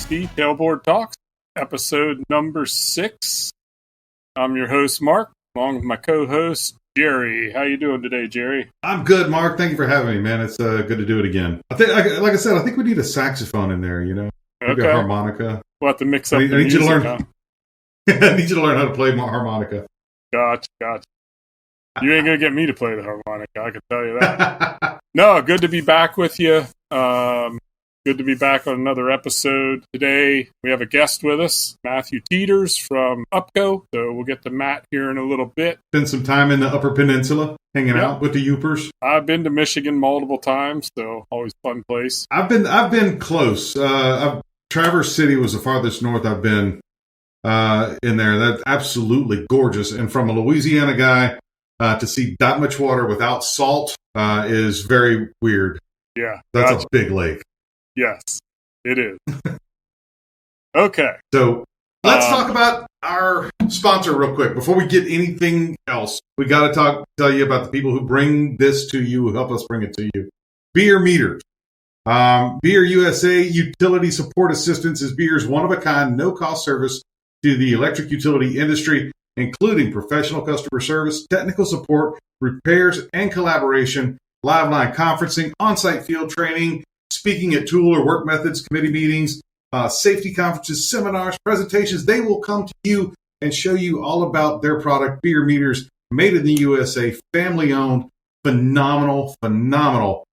ISPC Tailboard Talk, episode number 6. I'm your host, Mark, along with my co-host, Jerry. How you doing today, Jerry? I'm good, Mark. Thank you for having me, man. It's good to do it again. I think, like I said, I think we need a saxophone in there, you know? Maybe a harmonica. We'll have to mix up the music, you to learn. Huh? I need you to learn how to play my harmonica. Gotcha. You ain't going to get me to play the harmonica, I can tell you that. No, good to be back with you. Good to be back on another episode. Today, we have a guest with us, Matthew Teeters from UPPCO. So we'll get to Matt here in a little bit. Spend some time in the Upper Peninsula, hanging out with the Uppers. I've been to Michigan multiple times, so always a fun place. I've been close. Traverse City was the farthest north I've been in there. That's absolutely gorgeous. And from a Louisiana guy, to see that much water without salt is very weird. Yeah. That's a big lake. Yes, it is. Okay. So let's talk about our sponsor real quick. Before we get anything else, we got to tell you about the people who bring this to you, who help us bring it to you. Bierer Meters. Bierer USA Utility Support Assistance is Bieer's one-of-a-kind, no-cost service to the electric utility industry, including professional customer service, technical support, repairs, and collaboration, live line conferencing, on-site field training, speaking at tool or work methods, committee meetings, safety conferences, seminars, presentations. They will come to you and show you all about their product, Bierer Meters, made in the USA, family-owned, phenomenal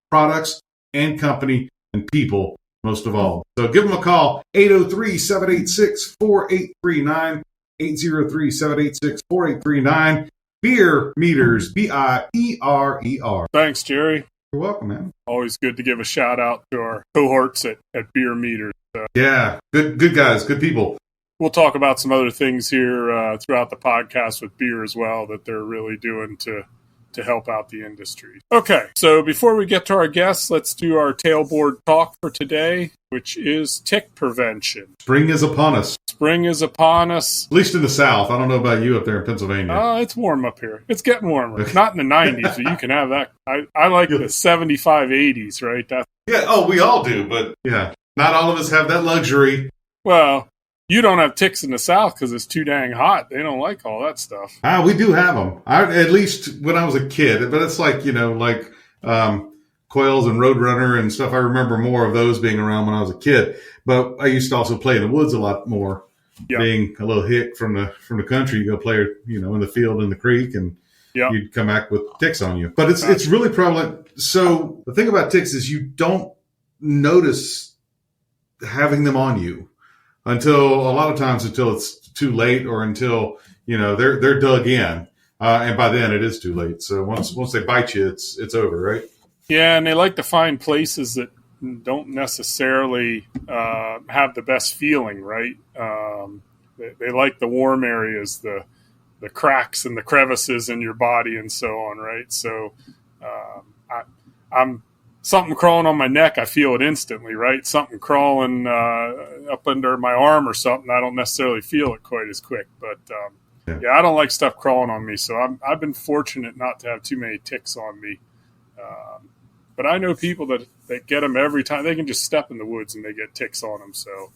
products and company and people, most of all. So give them a call, 803-786-4839, 803-786-4839. Bierer Meters, Bierer. Thanks, Jerry. You're welcome, man. Always good to give a shout out to our cohorts at Bierer Meters. Yeah, good guys, good people. We'll talk about some other things here throughout the podcast with Bierer as well that they're really doing to help out the industry. Okay, so before we get to our guests, let's do our tailboard talk for today, which is tick prevention. Spring is upon us. Spring is upon us. At least in the South. I don't know about you up there in Pennsylvania. It's warm up here. It's getting warmer. Not in the 90s, so you can have that. I like the 75, 80s, right? We all do, but yeah, not all of us have that luxury. Well, you don't have ticks in the South because it's too dang hot. They don't like all that stuff. We do have them. At least when I was a kid. But it's like, Coils and Roadrunner and stuff. I remember more of those being around when I was a kid. But I used to also play in the woods a lot more. Yep. Being a little hick from the country, you go play, in the field in the creek, and you'd come back with ticks on you. But it's really prevalent. So the thing about ticks is you don't notice having them on you until it's too late, or until they're dug in, and by then it is too late. So once they bite you, it's over, right? Yeah, and they like to find places that don't necessarily have the best feeling, right? They like the warm areas, the cracks and the crevices in your body and so on, right? So I'm something crawling on my neck, I feel it instantly, right? Something crawling up under my arm or something, I don't necessarily feel it quite as quick. But I don't like stuff crawling on me, so I've been fortunate not to have too many ticks on me. But I know people that get them every time. They can just step in the woods and they get ticks on them. So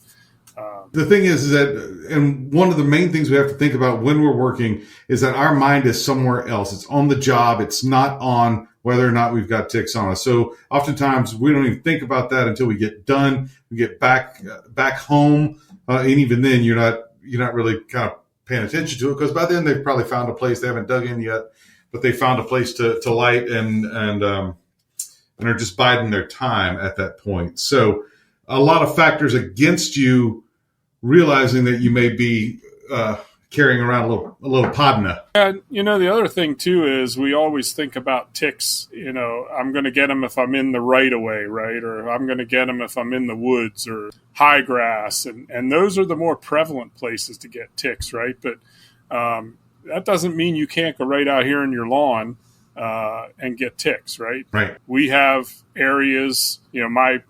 the thing is that, and one of the main things we have to think about when we're working is that our mind is somewhere else. It's on the job. It's not on whether or not we've got ticks on us. So oftentimes we don't even think about that until we get done. We get back home, and even then you're not really kind of paying attention to it, because by then they've probably found a place. They haven't dug in yet, but they found a place to light and are just biding their time at that point. So a lot of factors against you realizing that you may be carrying around a little podna. And, the other thing, too, is we always think about ticks. I'm going to get them if I'm in the right-of-way, right? Or I'm going to get them if I'm in the woods or high grass. And those are the more prevalent places to get ticks, right? But that doesn't mean you can't go right out here in your lawn and get ticks, right? Right. We have areas, my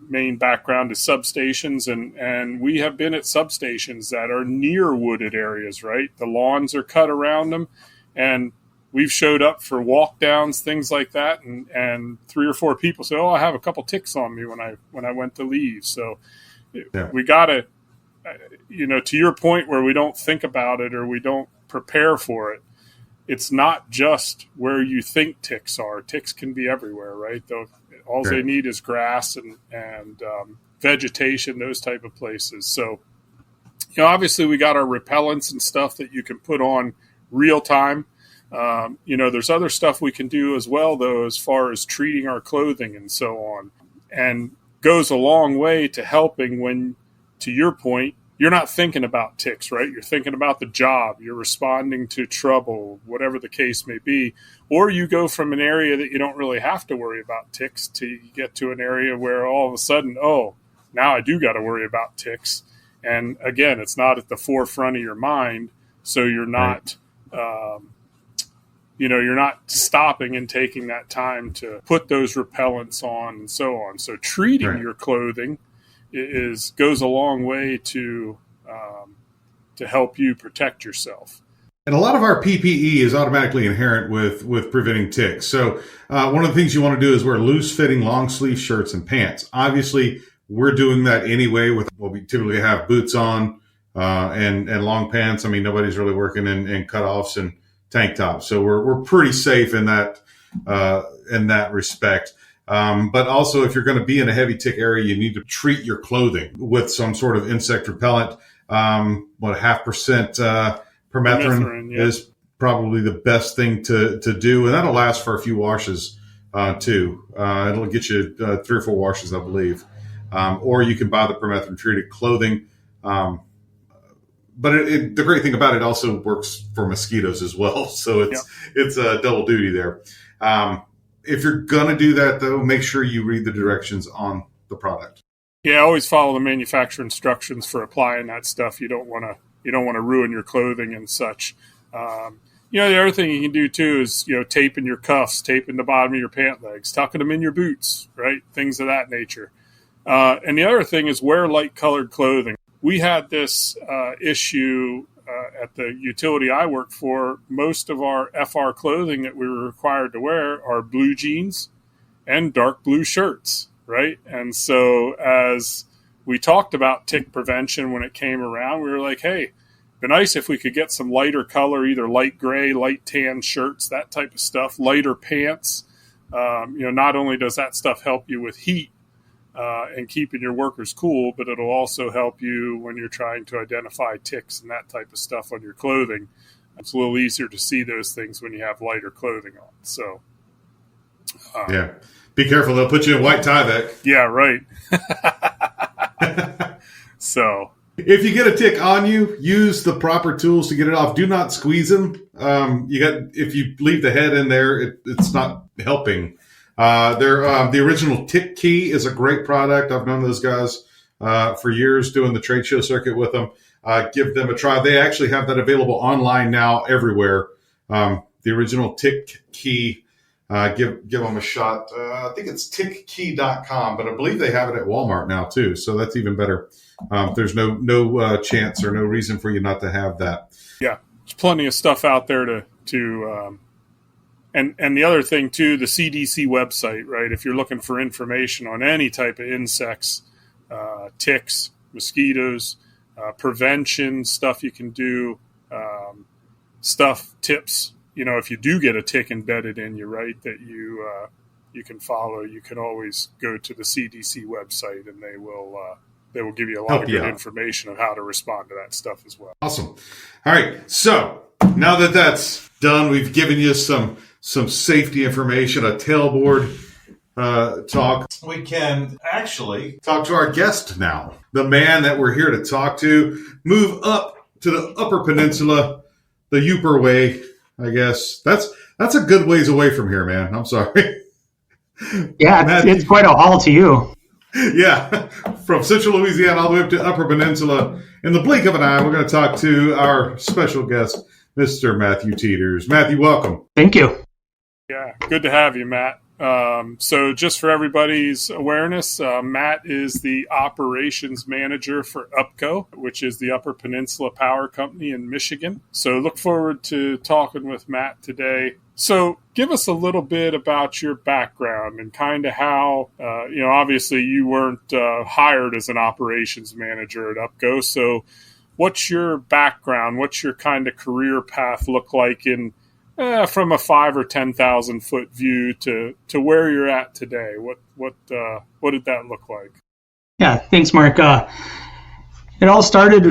main background is substations, and we have been at substations that are near wooded areas, right? The lawns are cut around them, and we've showed up for walk downs, things like that, and 3 or 4 people say, "Oh, I have a couple ticks on me when I went to leave." So, We got to, to your point where we don't think about it or we don't prepare for it, it's not just where you think ticks are. Ticks can be everywhere, right? All they need is grass and vegetation, those type of places. So, obviously we got our repellents and stuff that you can put on real time. There's other stuff we can do as well, though, as far as treating our clothing and so on, and goes a long way to helping when, to your point, you're not thinking about ticks, right? You're thinking about the job. You're responding to trouble, whatever the case may be. Or you go from an area that you don't really have to worry about ticks to you get to an area where all of a sudden, now I do got to worry about ticks. And again, it's not at the forefront of your mind. So you're not, you're not stopping and taking that time to put those repellents on and so on. So treating your clothing goes a long way to help you protect yourself. And a lot of our PPE is automatically inherent with preventing ticks. So one of the things you want to do is wear loose-fitting long-sleeve shirts and pants. Obviously, we're doing that anyway with what we typically have boots on and long pants. I mean, nobody's really working in cutoffs and tank tops, so we're pretty safe in that respect. But also, if you're going to be in a heavy tick area, you need to treat your clothing with some sort of insect repellent. 0.5% permethrin is probably the best thing to do, and that'll last for a few washes too. It'll get you 3 or 4 washes, I believe. Or you can buy the permethrin treated clothing. But the great thing about it also works for mosquitoes as well, so it's a double duty there. If you're going to do that, though, make sure you read the directions on the product. Yeah, always follow the manufacturer instructions for applying that stuff. You don't want to ruin your clothing and such. The other thing you can do, too, is, taping your cuffs, taping the bottom of your pant legs, tucking them in your boots, right? Things of that nature. And the other thing is wear light-colored clothing. We had this issue at the utility I worked for. Most of our FR clothing that we were required to wear are blue jeans and dark blue shirts, right? And so as we talked about tick prevention when it came around, we were like, hey, it'd be nice if we could get some lighter color, either light gray, light tan shirts, that type of stuff, lighter pants. Not only does that stuff help you with heat, and keeping your workers cool, but it'll also help you when you're trying to identify ticks and that type of stuff on your clothing. It's a little easier to see those things when you have lighter clothing on. So, be careful. They'll put you in white Tyvek. Yeah, right. So, if you get a tick on you, use the proper tools to get it off. Do not squeeze them. If you leave the head in there, it's not helping. The original Tick Key is a great product. I've known those guys for years, doing the trade show circuit with them. Give them a try. They actually have that available online now everywhere. The original Tick Key, give them a shot. I think it's tickkey.com, but I believe they have it at Walmart now too. So that's even better. There's no chance or no reason for you not to have that. Yeah, there's plenty of stuff out there to And the other thing, too, the CDC website, right? If you're looking for information on any type of insects, ticks, mosquitoes, prevention, stuff you can do, tips, if you do get a tick embedded in you, right, that you can follow, you can always go to the CDC website and they will give you a lot of good information on how to respond to that stuff as well. Awesome. All right. So now that that's done, we've given you some safety information, a tailboard talk. We can actually talk to our guest now, the man that we're here to talk to. Move up to the Upper Peninsula, the Upper way, I guess. That's a good ways away from here, man. I'm sorry. Yeah, it's quite a haul to you. Yeah, from Central Louisiana all the way up to Upper Peninsula. In the blink of an eye, we're going to talk to our special guest, Mr. Matthew Teeters. Matthew, welcome. Thank you. Yeah, good to have you, Matt. So just for everybody's awareness, Matt is the operations manager for UPPCO, which is the Upper Peninsula Power Company in Michigan. So look forward to talking with Matt today. So give us a little bit about your background and kind of how, obviously you weren't hired as an operations manager at UPPCO. So what's your background? What's your kind of career path look like in from a 5,000 or 10,000 foot view to where you're at today? What did that look like? Yeah, thanks, Mark. It all started,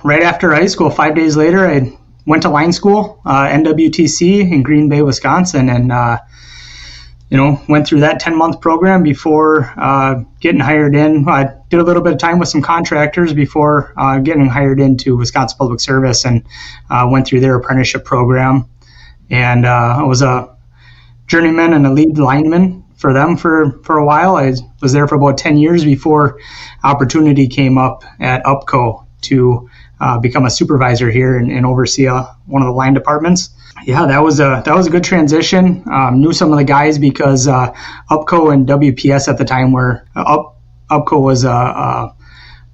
right after high school. 5 days later, I went to line school, NWTC in Green Bay, Wisconsin, and went through that 10-month program before getting hired in. I did a little bit of time with some contractors before getting hired into Wisconsin Public Service, and went through their apprenticeship program. And I was a journeyman and a lead lineman for them for a while. I was there for about 10 years before opportunity came up at UPPCO to become a supervisor here and oversee one of the line departments. Yeah, that was a good transition. Knew some of the guys because UPPCO and WPS at the time were UPPCO was a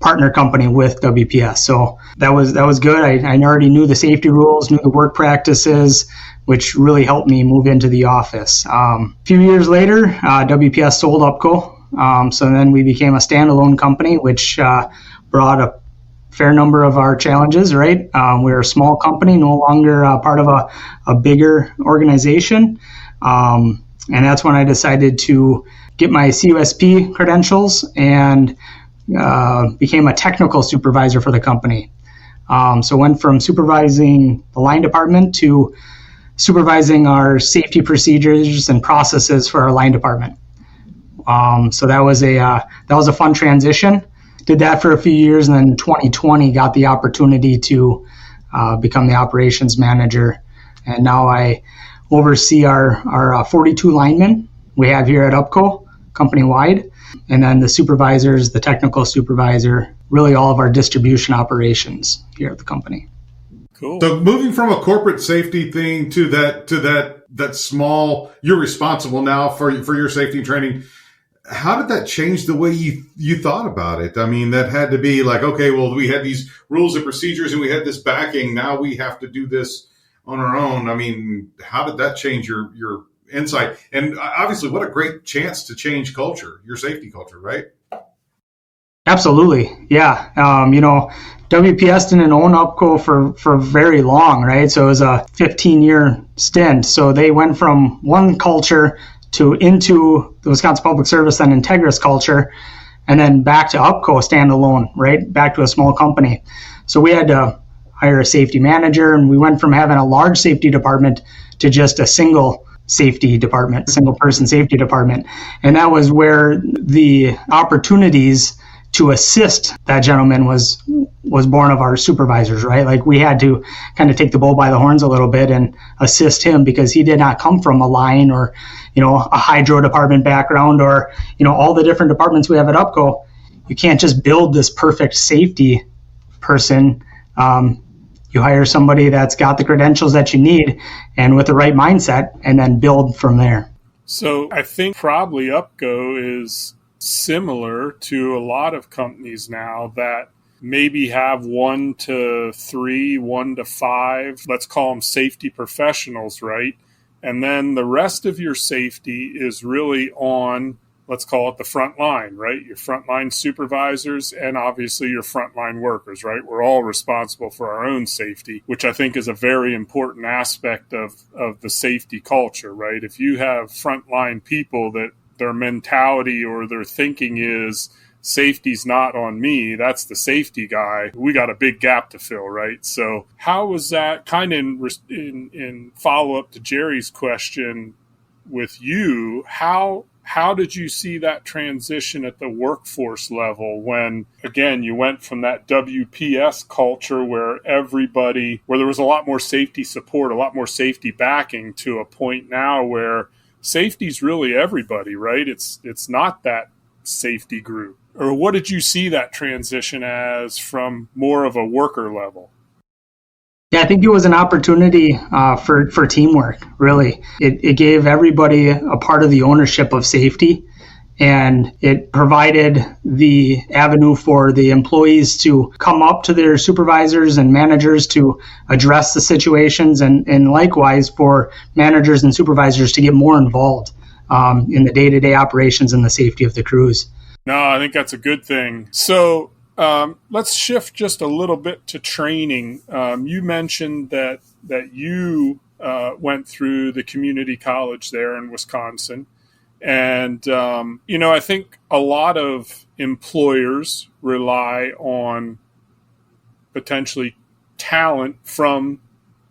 partner company with WPS, so that was good. I already knew the safety rules, knew the work practices, which really helped me move into the office. A few years later, WPS sold UPPCO, so then we became a standalone company, which brought a fair number of our challenges, right? We're a small company, no longer part of a bigger organization. And that's when I decided to get my CUSP credentials and became a technical supervisor for the company. So went from supervising the line department to supervising our safety procedures and processes for our line department. So that was a fun transition. Did that for a few years, and then 2020 got the opportunity to become the operations manager. And now I oversee our 42 linemen we have here at UPPCO, company-wide, and then the supervisors, the technical supervisor, really all of our distribution operations here at the company. Cool. So moving from a corporate safety thing to that small, you're responsible now for your safety training. How did that change the way you thought about it? I mean, that had to be like, okay, well, we had these rules and procedures and we had this backing. Now we have to do this on our own. I mean, how did that change your insight? And obviously, what a great chance to change culture, your safety culture, right? Absolutely. Yeah. WPS didn't own UPPCO for very long, right? So it was a 15-year stint. So they went from one culture into the Wisconsin Public Service and Integris culture, and then back to UPPCO standalone, right? Back to a small company. So we had to hire a safety manager, and we went from having a large safety department to just a single safety department, single person safety department. And that was where the opportunities to assist that gentleman was born of our supervisors, right? Like we had to kind of take the bull by the horns a little bit and assist him because he did not come from a line or, a hydro department background or, all the different departments we have at UPPCO. You can't just build this perfect safety person. You hire somebody that's got the credentials that you need and with the right mindset, and then build from there. So I think probably UPPCO is similar to a lot of companies now that maybe have 1 to 3, 1 to 5, let's call them safety professionals, right? And then the rest of your safety is really on, let's call it the front line, right? Your frontline supervisors and obviously your frontline workers, right? We're all responsible for our own safety, which I think is a very important aspect of the safety culture, right? If you have frontline people that their mentality or their thinking is safety's not on me, that's the safety guy, we got a big gap to fill, right? So how was that kind of in follow-up to Jerry's question with you, how did you see that transition at the workforce level when, again, you went from that WPS culture where there was a lot more safety support, a lot more safety backing, to a point now where safety's really everybody, right? It's not that safety group. Or what did you see that transition as from more of a worker level? Yeah, I think it was an opportunity for teamwork, really. It gave everybody a part of the ownership of safety, and it provided the avenue for the employees to come up to their supervisors and managers to address the situations, and likewise for managers and supervisors to get more involved in the day-to-day operations and the safety of the crews. No, I think that's a good thing. So let's shift just a little bit to training. You mentioned that you went through the community college there in Wisconsin. And, I think a lot of employers rely on potentially talent from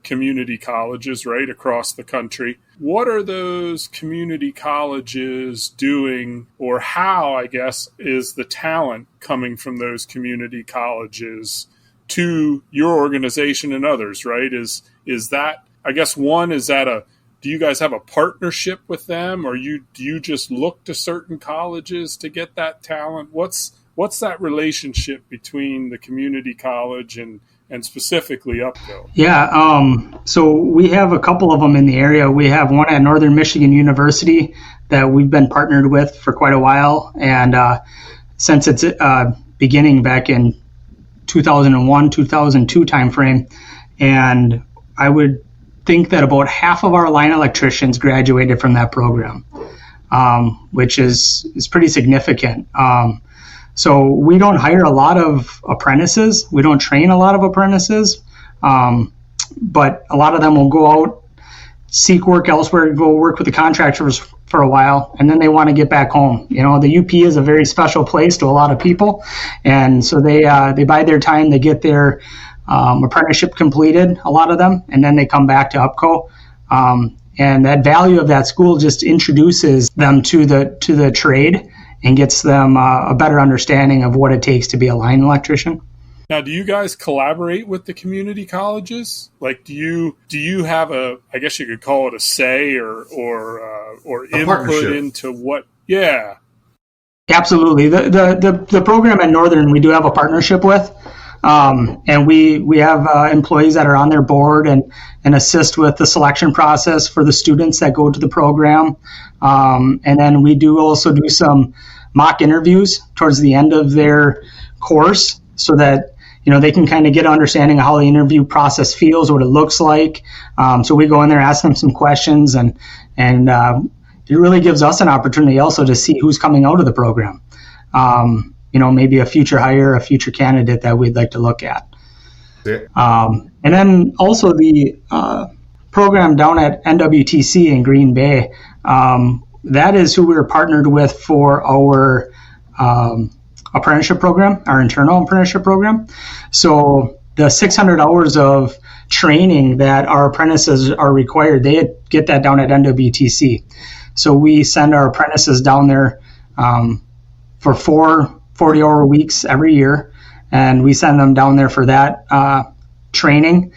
community colleges, right, across the country. What are those community colleges doing, or how, I guess, is the talent coming from those community colleges to your organization and others, right? Is that, I guess, one, is that do you guys have a partnership with them, or do you just look to certain colleges to get that talent? What's that relationship between the community college and specifically UPPCO? Yeah, so we have a couple of them in the area. We have one at Northern Michigan University that we've been partnered with for quite a while, and since its beginning back in 2001, 2002 timeframe, and I would think that about half of our line electricians graduated from that program, which is pretty significant. So we don't hire a lot of apprentices. We don't train a lot of apprentices, but a lot of them will go out, seek work elsewhere, go work with the contractors for a while, and then they want to get back home. The UP is a very special place to a lot of people, and so they bide their time. They get their apprenticeship completed, a lot of them, and then they come back to UPPCO. And that value of that school just introduces them to the trade and gets them a better understanding of what it takes to be a line electrician. Now, do you guys collaborate with the community colleges? Like, do you have I guess you could call it a say or input into what? Yeah, absolutely. The program at Northern we do have a partnership with. And we have employees that are on their board and assist with the selection process for the students that go to the program. And then we do also do some mock interviews towards the end of their course so that they can kind of get an understanding of how the interview process feels, what it looks like. So we go in there, ask them some questions, and it really gives us an opportunity also to see who's coming out of the program. Maybe a future hire, a future candidate that we'd like to look at. Yeah. And then also the program down at NWTC in Green Bay, that is who we were partnered with for our apprenticeship program, our internal apprenticeship program. So the 600 hours of training that our apprentices are required, they get that down at NWTC. So we send our apprentices down there for 4 40-hour weeks every year, and we send them down there for that training.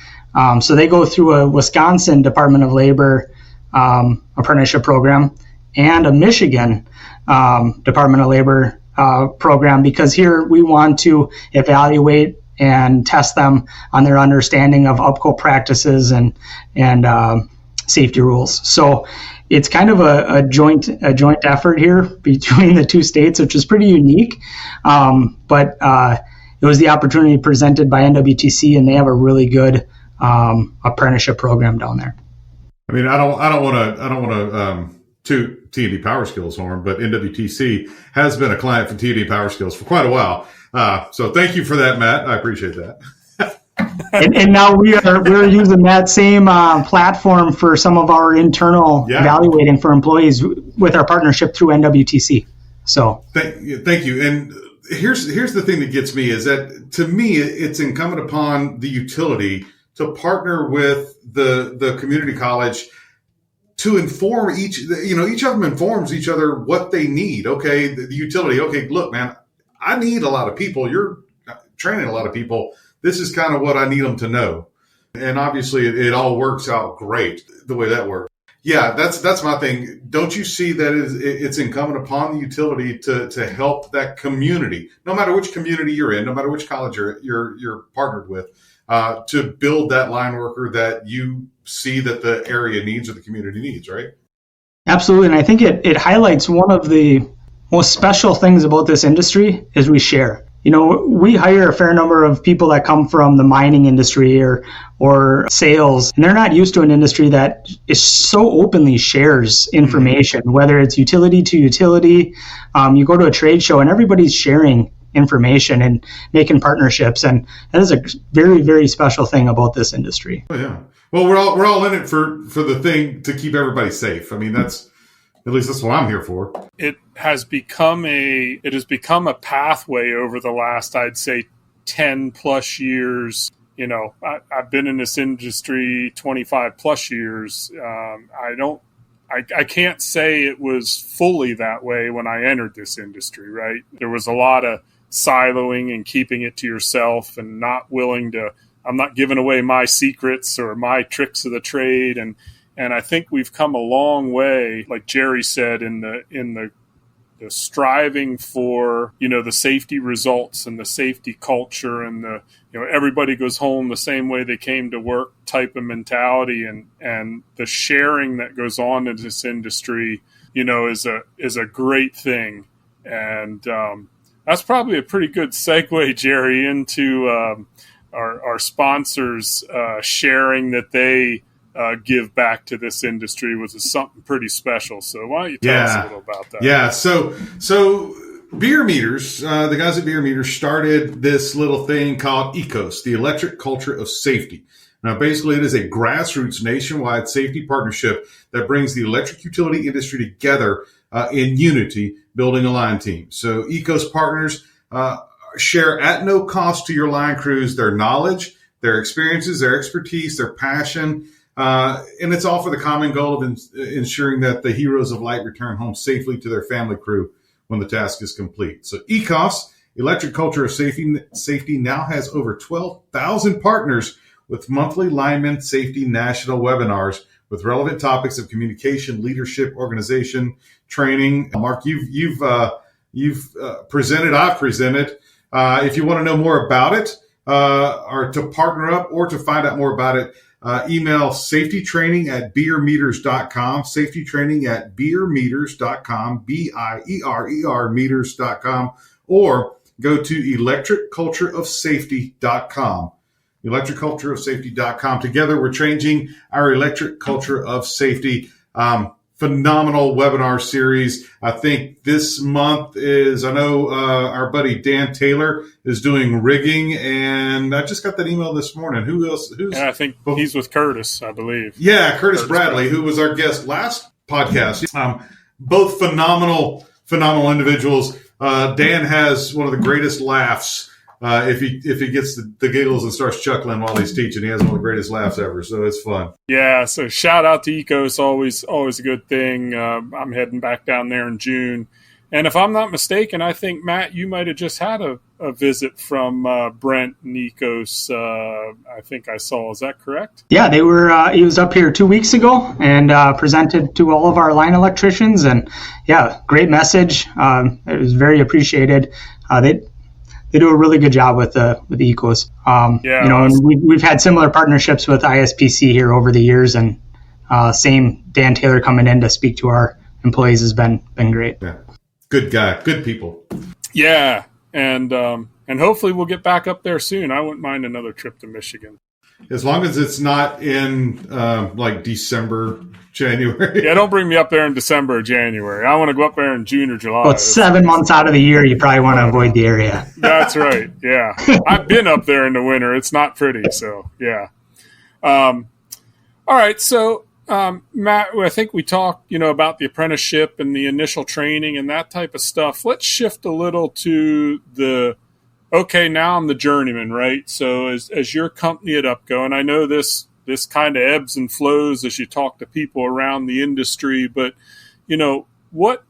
So they go through a Wisconsin Department of Labor apprenticeship program and a Michigan Department of Labor program, because here we want to evaluate and test them on their understanding of UPPCO practices and safety rules. So it's kind of a joint effort here between the two states, which is pretty unique. But it was the opportunity presented by NWTC, and they have a really good apprenticeship program down there. I mean, I don't want to toot T&D Power Skills horn, but NWTC has been a client for T&D Power Skills for quite a while. So thank you for that, Matt. I appreciate that. and now we're using that same platform for some of our internal evaluating for employees with our partnership through NWTC. So thank you. And here's the thing that gets me is that, to me, it's incumbent upon the utility to partner with the community college to inform each of them informs each other what they need. Okay, the utility. Okay, look, man, I need a lot of people. You're training a lot of people. This is kind of what I need them to know. And obviously it all works out great the way that works. Yeah, that's my thing. Don't you see that it's incumbent upon the utility to help that community, no matter which community you're in, no matter which college you're partnered with. to build that line worker that you see that the area needs or the community needs, right? Absolutely. And I think it highlights one of the most special things about this industry is we share. We hire a fair number of people that come from the mining industry or sales, and they're not used to an industry that is so openly shares information, whether it's utility to utility. You go to a trade show and everybody's sharing information and making partnerships, and that is a very, very special thing about this industry. Oh, yeah. Well, we're all in it for the thing to keep everybody safe. I mean, at least that's what I'm here for. It has become a pathway over the last, I'd say, 10 plus years. I've been in this industry 25 plus years. I can't say it was fully that way when I entered this industry, right? There was a lot of siloing and keeping it to yourself and I'm not giving away my secrets or my tricks of the trade. And I think we've come a long way, like Jerry said, in the striving for, the safety results and the safety culture and everybody goes home the same way they came to work type of mentality, and the sharing that goes on in this industry, is a great thing. And that's probably a pretty good segue, Jerry, into our sponsors sharing that they give back to this industry, which is something pretty special. So why don't you tell us a little about that? Yeah. So Bierer Meters, the guys at Bierer Meters started this little thing called ECOS, the Electric Culture of Safety. Now, basically, it is a grassroots nationwide safety partnership that brings the electric utility industry together in unity, building a line team. So ECOS partners share at no cost to your line crews their knowledge, their experiences, their expertise, their passion, and it's all for the common goal of ensuring that the heroes of light return home safely to their family crew when the task is complete. So ECOS, Electric Culture of Safety, now has over 12,000 partners with monthly lineman safety national webinars with relevant topics of communication, leadership, organization, training. Mark, you've presented. I've presented. If you want to know more about it, or to partner up, or to find out more about it, email safetytraining@biermeters.com, safetytraining@biermeters.com, BIERER meters.com, or go to electriccultureofsafety.com. electriccultureofsafety.com. Together, we're changing our electric culture of safety. Phenomenal webinar series. I think this month I know our buddy Dan Taylor is doing rigging, and I just got that email this morning. Who else? I think he's with Curtis, I believe. Yeah, Curtis Bradley, who was our guest last podcast. Both phenomenal individuals. Dan has one of the greatest laughs. If he gets the giggles and starts chuckling while he's teaching, he has one of the greatest laughs ever. So it's fun. Yeah. So shout out to ECOS. Always a good thing. I'm heading back down there in June. And if I'm not mistaken, I think, Matt, you might have just had a visit from Brent and ECOS. I think I saw. Is that correct? Yeah, they were. He was up here 2 weeks ago and presented to all of our line electricians. And yeah, great message. It was very appreciated. They do a really good job with the ECOS. And we've had similar partnerships with ISPC here over the years, and same Dan Taylor coming in to speak to our employees has been great. Yeah. Good guy, good people. Yeah, and hopefully we'll get back up there soon. I wouldn't mind another trip to Michigan. As long as it's not in like December, January. Yeah, don't bring me up there in December or January. I want to go up there in June or July. Well, 7 months out of the year, you probably want to avoid the area. That's right, yeah. I've been up there in the winter. It's not pretty, so yeah. All right, so Matt, I think we talked, about the apprenticeship and the initial training and that type of stuff. Let's shift a little to okay, now I'm the journeyman, right? So as your company at UPPCO, and I know this kind of ebbs and flows as you talk to people around the industry, but, what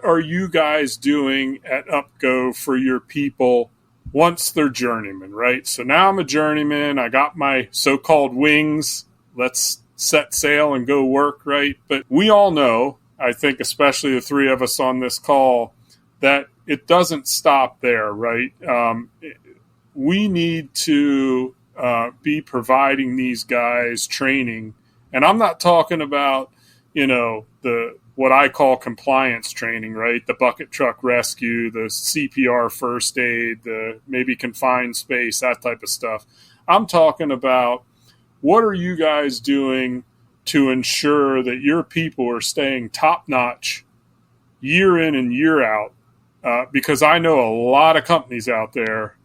are you guys doing at UPPCO for your people once they're journeymen, right? So now I'm a journeyman. I got my so-called wings. Let's set sail and go work, right? But we all know, I think especially the three of us on this call, that it doesn't stop there, right? We need to be providing these guys training? And I'm not talking about, the what I call compliance training, right? The bucket truck rescue, the CPR first aid, the maybe confined space, that type of stuff. I'm talking about, what are you guys doing to ensure that your people are staying top notch year in and year out? Because I know a lot of companies out there,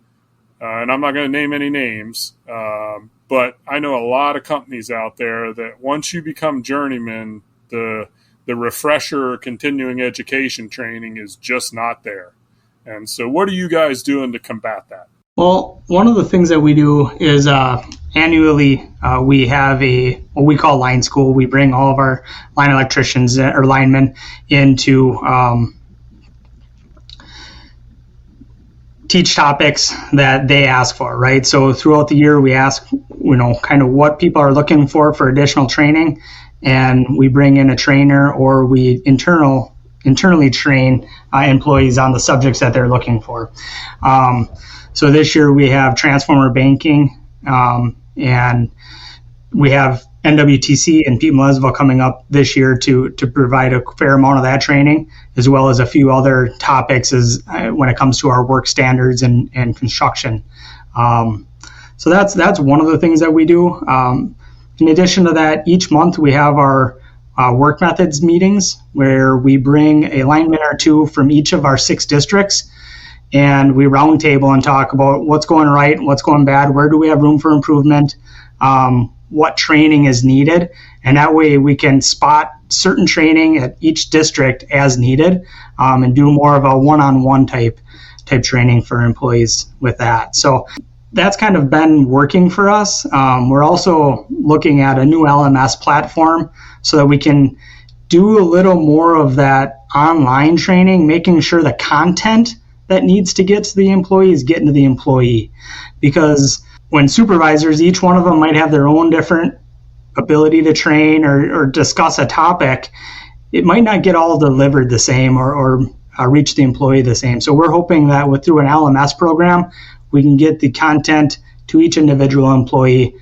and I'm not going to name any names, but I know a lot of companies out there that once you become journeyman, the refresher or continuing education training is just not there. And so what are you guys doing to combat that? Well, one of the things that we do is annually we have what we call line school. We bring all of our line electricians or linemen into teach topics that they ask for, right? So throughout the year, we ask, kind of what people are looking for additional training, and we bring in a trainer, or we internally train employees on the subjects that they're looking for. So this year we have transformer banking, and we have NWTC and Pete Milesville coming up this year to provide a fair amount of that training, as well as a few other topics when it comes to our work standards and construction. So that's one of the things that we do. In addition to that, each month we have our work methods meetings, where we bring a lineman or two from each of our 6 districts, and we roundtable and talk about what's going right, what's going bad, where do we have room for improvement, what training is needed, and that way we can spot certain training at each district as needed, and do more of a one-on-one type training for employees with that. So that's kind of been working for us. We're also looking at a new LMS platform so that we can do a little more of that online training, making sure the content that needs to get to the employee is getting to the employee. Because when supervisors, each one of them might have their own different ability to train or discuss a topic, it might not get all delivered the same or reach the employee the same. So we're hoping that through an LMS program, we can get the content to each individual employee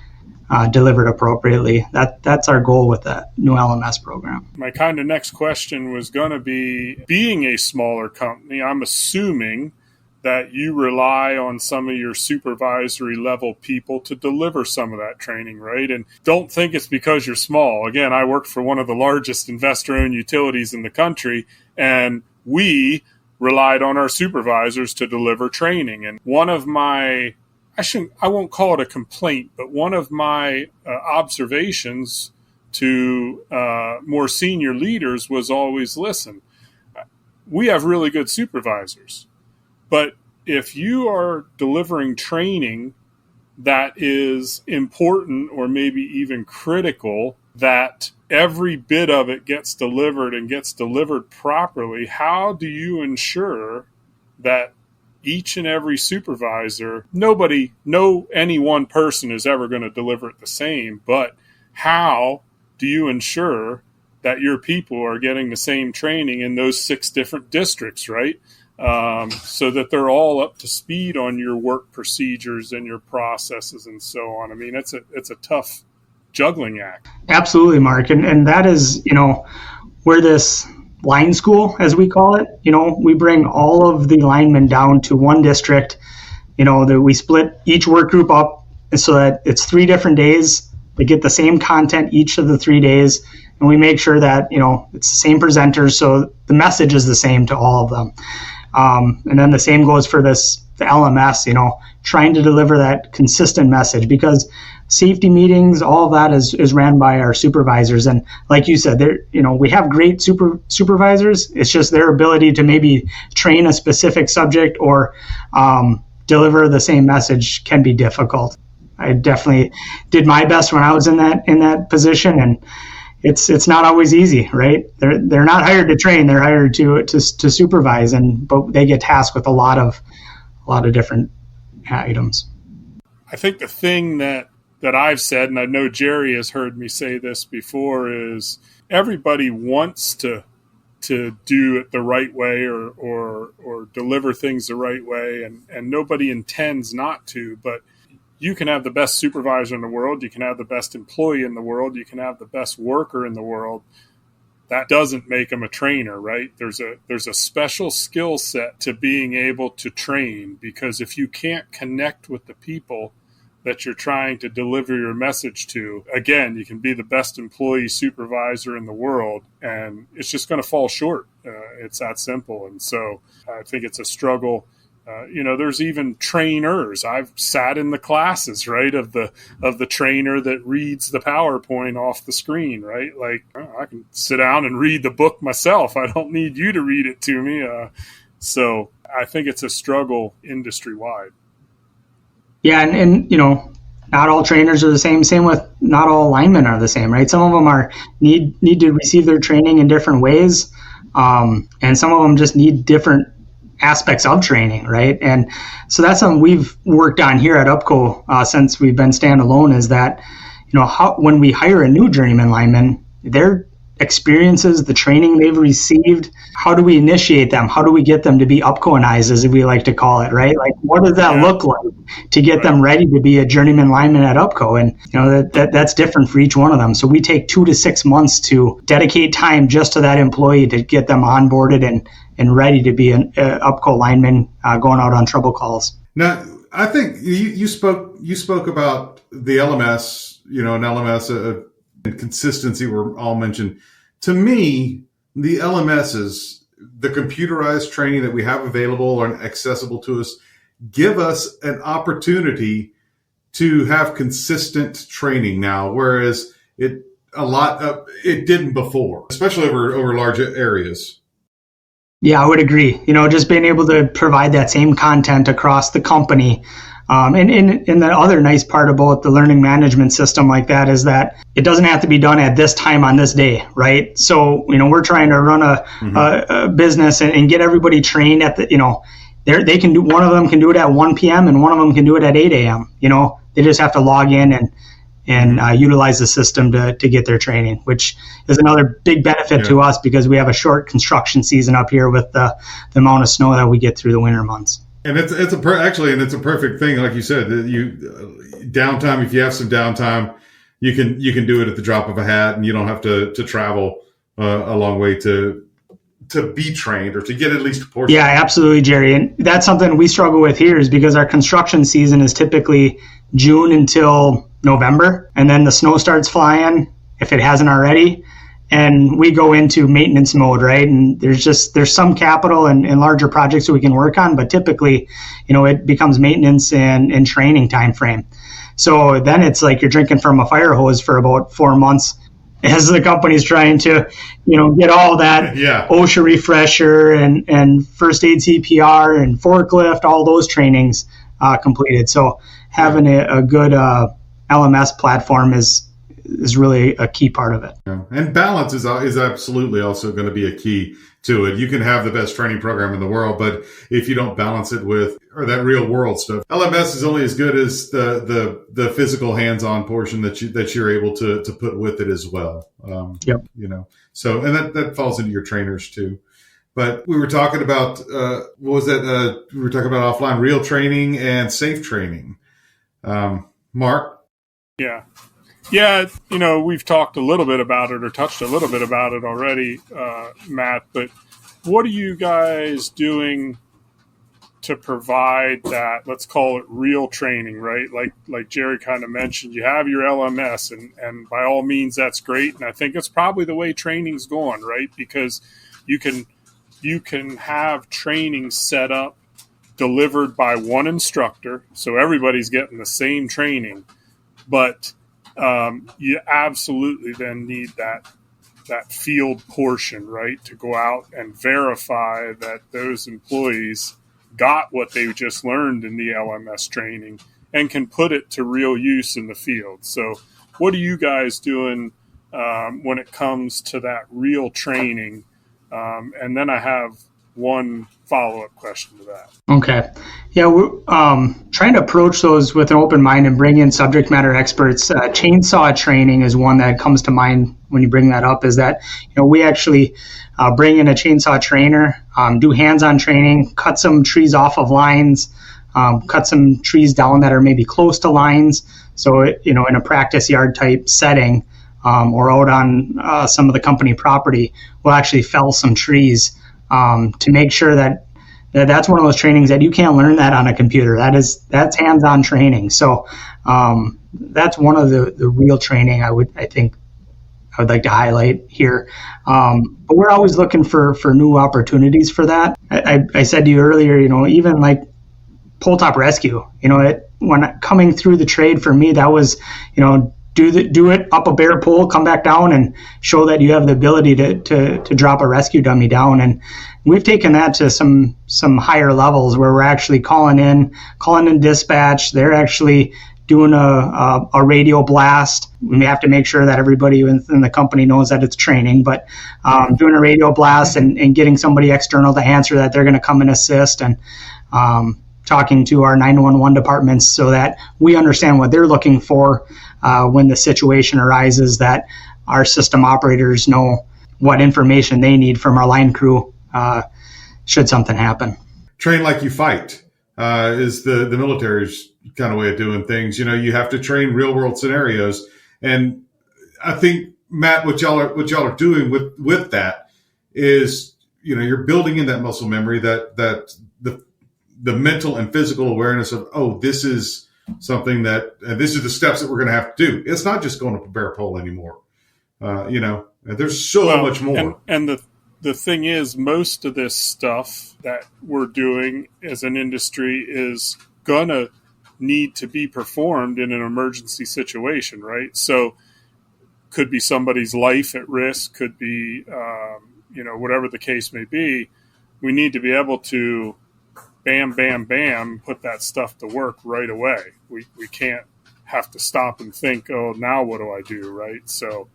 delivered appropriately. That's our goal with that new LMS program. My kind of next question was going to be, being a smaller company, I'm assuming that you rely on some of your supervisory level people to deliver some of that training, right? And don't think it's because you're small. Again, I work for one of the largest investor-owned utilities in the country, and we relied on our supervisors to deliver training. And one of my, I won't call it a complaint, but one of my observations to more senior leaders was always, listen, we have really good supervisors, but if you are delivering training that is important or maybe even critical, that every bit of it gets delivered and gets delivered properly, how do you ensure that each and every supervisor, any one person is ever going to deliver it the same, but how do you ensure that your people are getting the same training in those 6 different districts, right? So that they're all up to speed on your work procedures and your processes and so on. I mean, it's a tough juggling act. Absolutely, Mark. And that is, where this line school, as we call it, we bring all of the linemen down to one district, that we split each work group up so that it's 3 different days. They get the same content each of the 3 days. And we make sure that, it's the same presenters. So the message is the same to all of them. And then the same goes for the LMS, trying to deliver that consistent message, because safety meetings, all of that is ran by our supervisors. And like you said, we have great supervisors. It's just their ability to maybe train a specific subject or deliver the same message can be difficult. I definitely did my best when I was in that position, and it's not always easy, right? They're not hired to train; they're hired to supervise, but they get tasked with a lot of different items. I think the thing that I've said, and I know Jerry has heard me say this before, is everybody wants to do it the right way or deliver things the right way, and nobody intends not to. But you can have the best supervisor in the world, you can have the best employee in the world, you can have the best worker in the world. That doesn't make them a trainer, right? There's a special skill set to being able to train, because if you can't connect with the people that you're trying to deliver your message to, again, you can be the best employee supervisor in the world, and it's just going to fall short. It's that simple. And so I think it's a struggle. There's even trainers. I've sat in the classes, right, of the trainer that reads the PowerPoint off the screen, right? Like, I can sit down and read the book myself. I don't need you to read it to me. So I think it's a struggle industry-wide. Yeah, and not all trainers are the same. Same with not all linemen are the same, right? Some of them need to receive their training in different ways, and some of them just need different aspects of training, right? And so that's something we've worked on here at UPPCO since we've been standalone, is that when we hire a new journeyman lineman, their experiences, the training they've received, how do we initiate them? How do we get them to be UPPCOized, as we like to call it, right? Like, what does that look like to get them ready to be a journeyman lineman at UPPCO? And that's different for each one of them. So we take 2 to 6 months to dedicate time just to that employee to get them onboarded and ready to be an UPPCO lineman going out on trouble calls. Now, I think you spoke about the LMS, an LMS and consistency were all mentioned. To me, the LMSs, the computerized training that we have available and accessible to us, give us an opportunity to have consistent training now, whereas it didn't before, especially over large areas. Yeah, I would agree. Just being able to provide that same content across the company. And the other nice part about the learning management system like that is that it doesn't have to be done at this time on this day, right? So, we're trying to run a business and get everybody trained at they can do, one of them can do it at 1 p.m. and one of them can do it at 8 a.m. They just have to log in and utilize the system to get their training, which is another big benefit to us because we have a short construction season up here with the amount of snow that we get through the winter months. And it's a perfect thing, like you said. Downtime. If you have some downtime, you can do it at the drop of a hat, and you don't have to travel a long way to be trained or to get at least a portion. Yeah, absolutely, Jerry. And that's something we struggle with here, is because our construction season is typically June until November, and then the snow starts flying if it hasn't already. And we go into maintenance mode, right? And there's some capital and larger projects that we can work on, but typically, it becomes maintenance and training time frame. So then it's like you're drinking from a fire hose for about 4 months as the company's trying to, get all that OSHA refresher and first aid CPR and forklift, all those trainings completed. So having a good LMS platform is really a key part of it. Yeah. And balance is absolutely also going to be a key to it. You can have the best training program in the world, but if you don't balance it with that real world stuff, LMS is only as good as the physical hands-on portion that you're able to put with it as well. So, and that falls into your trainers too. But we were talking about, we were talking about offline real training and safe training. Mark? Yeah, we've talked a little bit about it or touched a little bit about it already, Matt, but what are you guys doing to provide that, let's call it real training, right? Like Jerry kind of mentioned, you have your LMS and by all means that's great. And I think it's probably the way training's going, right? Because you can have training set up, delivered by one instructor, so everybody's getting the same training, but you absolutely then need that field portion, right, to go out and verify that those employees got what they just learned in the LMS training and can put it to real use in the field. So what are you guys doing when it comes to that real training? And then I have one follow-up question to that. Okay. Yeah, we're trying to approach those with an open mind and bring in subject matter experts. Chainsaw training is one that comes to mind when you bring that up, is that we actually bring in a chainsaw trainer, do hands-on training, cut some trees off of lines, cut some trees down that are maybe close to lines. So, in a practice yard type setting, or out on some of the company property, we'll actually fell some trees to make sure that's one of those trainings that you can't learn that on a computer. That's hands-on training. So that's one of the real training I would like to highlight here. But we're always looking for new opportunities for that. I said to you earlier, even like pole top rescue, when coming through the trade for me, that was, do it up a bare pole, come back down and show that you have the ability to drop a rescue dummy down. And we've taken that to some higher levels where we're actually calling in dispatch. They're actually doing a radio blast. We have to make sure that everybody within the company knows that it's training, but doing a radio blast and getting somebody external to answer that they're going to come and assist, and talking to our 911 departments so that we understand what they're looking for when the situation arises, that our system operators know what information they need from our line crew should something happen. Train like you fight is the military's kind of way of doing things. You have to train real world scenarios. And I think, Matt, what y'all are doing with that is, you're building in that muscle memory, that the mental and physical awareness of, this is something that, and this is the steps that we're going to have to do. It's not just going up a bare pole anymore. There's so much more. And the thing is, most of this stuff that we're doing as an industry is going to need to be performed in an emergency situation, right? So could be somebody's life at risk, could be, whatever the case may be. We need to be able to bam, bam, bam, put that stuff to work right away. We can't have to stop and think, now what do I do, right? So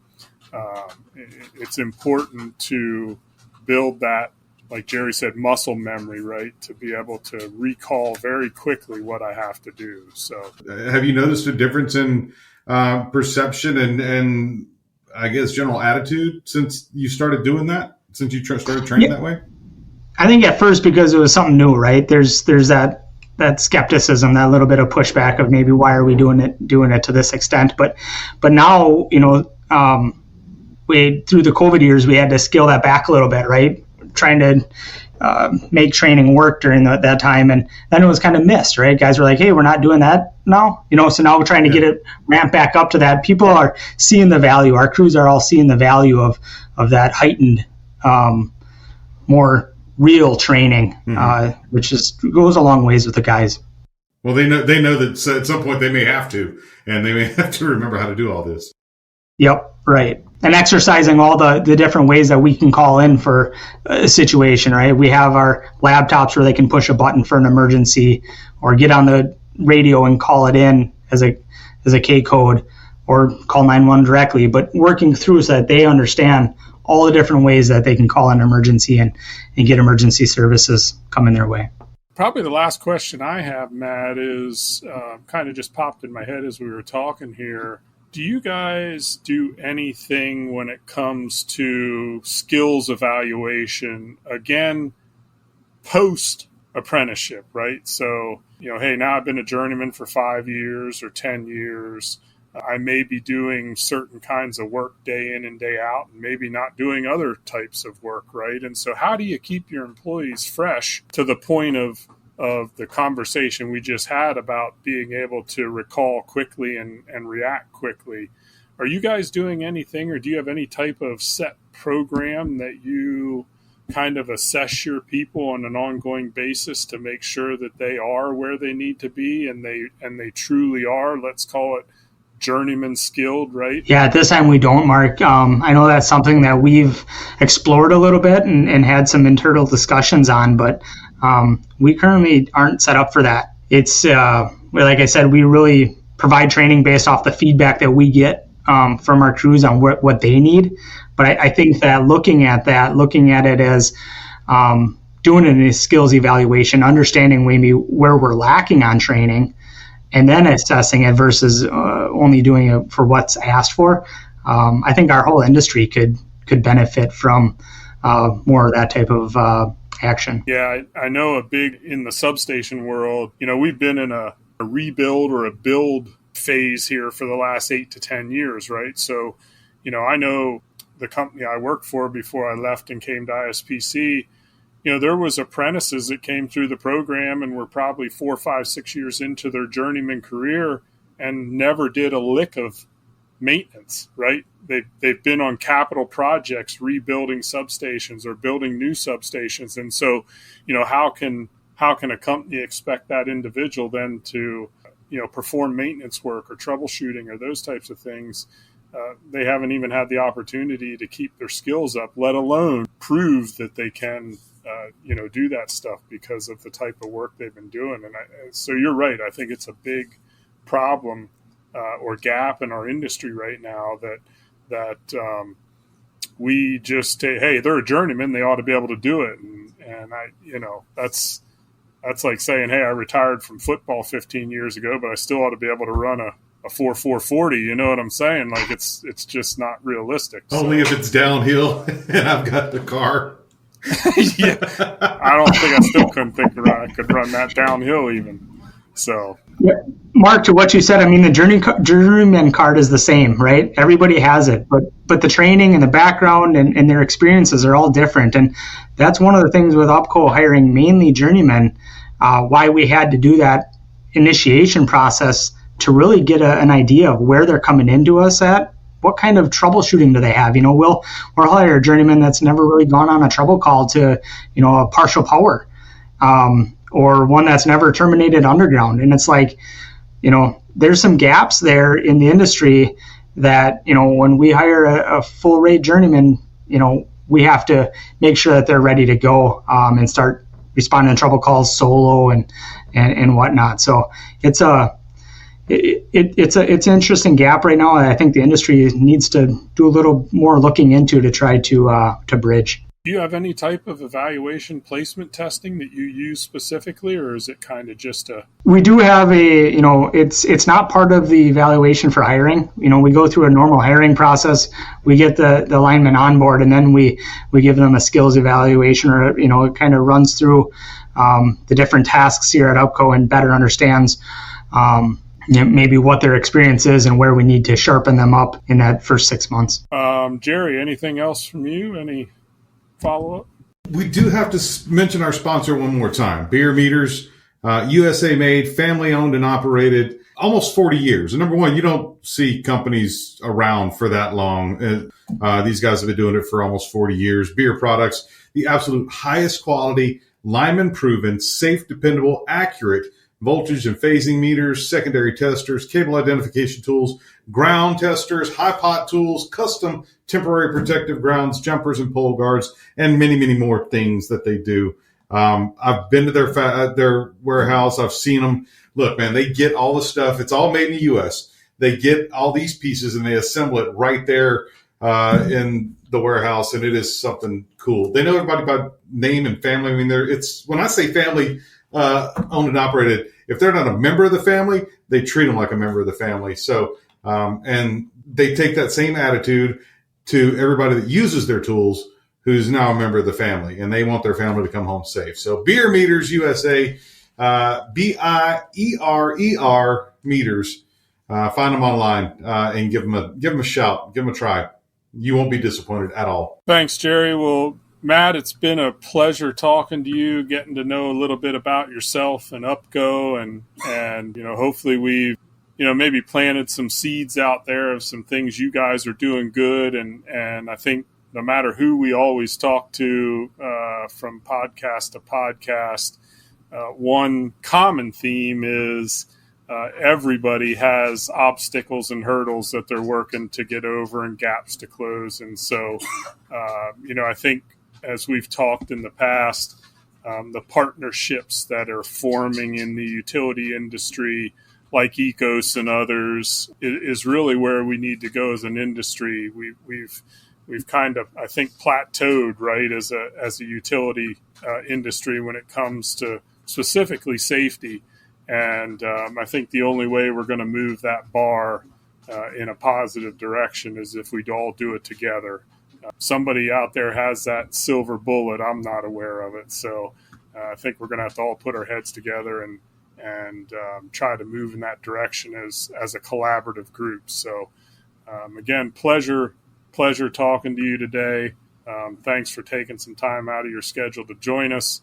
it's important to build that, like Jerry said, muscle memory, right? To be able to recall very quickly what I have to do. So have you noticed a difference in perception and I guess general attitude since you started doing that, since you started training that way? I think at first, because it was something new, right? There's that skepticism, that little bit of pushback of maybe why are we doing it to this extent? But now, we through the COVID years, we had to scale that back a little bit, right? Trying to make training work during that time, and then it was kind of missed, right? Guys were like, "Hey, we're not doing that now," So now we're trying to get it ramped back up to that. People are seeing the value. Our crews are all seeing the value of that heightened, more real training, which goes a long ways with the guys. Well, they know that at some point they may have to, and they may have to remember how to do all this. Yep, right. And exercising all the different ways that we can call in for a situation, right? We have our laptops where they can push a button for an emergency, or get on the radio and call it in as a K code, or call 911 directly, but working through so that they understand all the different ways that they can call an emergency and get emergency services coming their way. Probably the last question I have, Matt, is kind of just popped in my head as we were talking here. Do you guys do anything when it comes to skills evaluation, again, post apprenticeship, right? So, hey, now I've been a journeyman for 5 years or 10 years. I may be doing certain kinds of work day in and day out, and maybe not doing other types of work, right? And so how do you keep your employees fresh to the point of the conversation we just had about being able to recall quickly and react quickly? Are you guys doing anything, or do you have any type of set program that you kind of assess your people on an ongoing basis to make sure that they are where they need to be and they truly are, let's call it, journeyman skilled, right? Yeah, at this time we don't, Mark. I know that's something that we've explored a little bit and had some internal discussions on, but we currently aren't set up for that. It's, like I said, we really provide training based off the feedback that we get from our crews on what they need. But I think that looking at it as doing a skills evaluation, understanding maybe where we're lacking on training, and then assessing it versus only doing it for what's asked for. I think our whole industry could benefit from more of that type of action. Yeah, I know in the substation world, we've been in a rebuild or a build phase here for the last 8 to 10 years, right? So, I know the company I worked for before I left and came to ISPC, there was apprentices that came through the program and were probably 4, 5, 6 years into their journeyman career and never did a lick of maintenance, right? They've been on capital projects, rebuilding substations or building new substations. And so, how can a company expect that individual then to, perform maintenance work or troubleshooting or those types of things? They haven't even had the opportunity to keep their skills up, let alone prove that they can, do that stuff because of the type of work they've been doing. And so you're right. I think it's a big problem or gap in our industry right now that we just say, hey, they're a journeyman, they ought to be able to do it. And that's like saying, hey, I retired from football 15 years ago, but I still ought to be able to run a 4.40. You know what I'm saying? Like it's just not realistic. Only if it's downhill and I've got the car. Yeah, I don't think I still couldn't think I could run that downhill even. So, yeah. Mark, to what you said, I mean, the journeyman card is the same, right? Everybody has it, but the training and the background and their experiences are all different. And that's one of the things with UPPCO hiring mainly journeymen, why we had to do that initiation process to really get an idea of where they're coming into us at. What kind of troubleshooting do they have? We'll hire a journeyman that's never really gone on a trouble call to, a partial power, or one that's never terminated underground. And it's like, there's some gaps there in the industry that, when we hire a full rate journeyman, we have to make sure that they're ready to go and start responding to trouble calls solo and whatnot. So it's an interesting gap right now. I think the industry needs to do a little more looking into to try to bridge. Do you have any type of evaluation placement testing that you use specifically, or is it kind of just We do have it's not part of the evaluation for hiring. We go through a normal hiring process. We get the lineman on board, and then we give them a skills evaluation, or, it kind of runs through the different tasks here at UPPCO and better understands maybe what their experience is and where we need to sharpen them up in that first 6 months. Jerry, anything else from you? Any follow-up? We do have to mention our sponsor one more time. Bierer Meters, USA made, family owned and operated, almost 40 years. And number one, you don't see companies around for that long. These guys have been doing it for almost 40 years. Bierer products, the absolute highest quality, lineman proven, safe, dependable, accurate voltage and phasing meters, secondary testers, cable identification tools, ground testers, high pot tools, custom temporary protective grounds, jumpers and pole guards, and many, many more things that they do. I've been to their warehouse. I've seen them. Look, man, they get all the stuff. It's all made in the U.S. They get all these pieces and they assemble it right there in the warehouse, and it is something cool. They know everybody by name and family. I mean, when I say family owned and operated, if they're not a member of the family, they treat them like a member of the family. So, and they take that same attitude to everybody that uses their tools who's now a member of the family, and they want their family to come home safe. So Bierer Meters USA, Bierer Meters. Find them online and give them a shout, give them a try. You won't be disappointed at all. Thanks, Jerry. Well, Matt, it's been a pleasure talking to you, getting to know a little bit about yourself and UPPCO, and hopefully we've maybe planted some seeds out there of some things you guys are doing good, and I think no matter who we always talk to from podcast to podcast, one common theme is everybody has obstacles and hurdles that they're working to get over and gaps to close. And so, I think as we've talked in the past, the partnerships that are forming in the utility industry, like ECOS and others, is really where we need to go as an industry. We've kind of, I think, plateaued, right, as a utility industry when it comes to specifically safety. And I think the only way we're going to move that bar in a positive direction is if we all do it together. somebody out there has that silver bullet. I'm not aware of it. So I think we're going to have to all put our heads together and try to move in that direction as a collaborative group. So again, pleasure talking to you today. Thanks for taking some time out of your schedule to join us.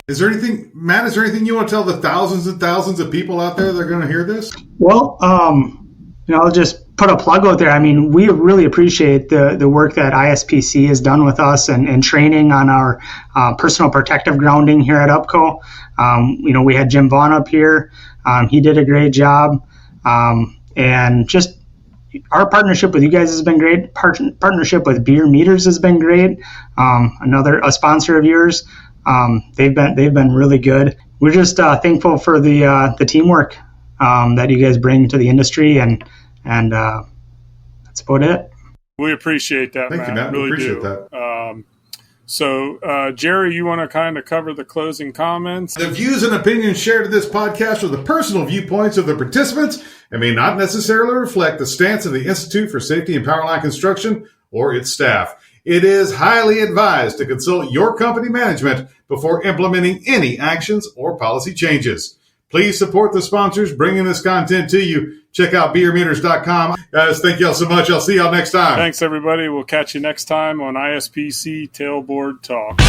Is there anything, Matt, you want to tell the thousands and thousands of people out there that are going to hear this? Well, I'll just put a plug out there. I mean, we really appreciate the work that ISPC has done with us and training on our personal protective grounding here at UPPCO. We had Jim Vaughn up here. He did a great job. And just our partnership with you guys has been great. Partnership with Bierer Meters has been great. A sponsor of yours. They've been really good. We're just thankful for the teamwork that you guys bring to the industry, and that's about it. We appreciate that, Thank you, Matt. Really we appreciate do. that. So, Jerry, you want to kind of cover the closing comments? The views and opinions shared in this podcast are the personal viewpoints of the participants and may not necessarily reflect the stance of the Institute for Safety and Powerline Construction or its staff. It is highly advised to consult your company management before implementing any actions or policy changes. Please support the sponsors bringing this content to you. Check out BeerMeters.com. Guys, thank y'all so much. I'll see y'all next time. Thanks, everybody. We'll catch you next time on ISPC Tailboard Talk.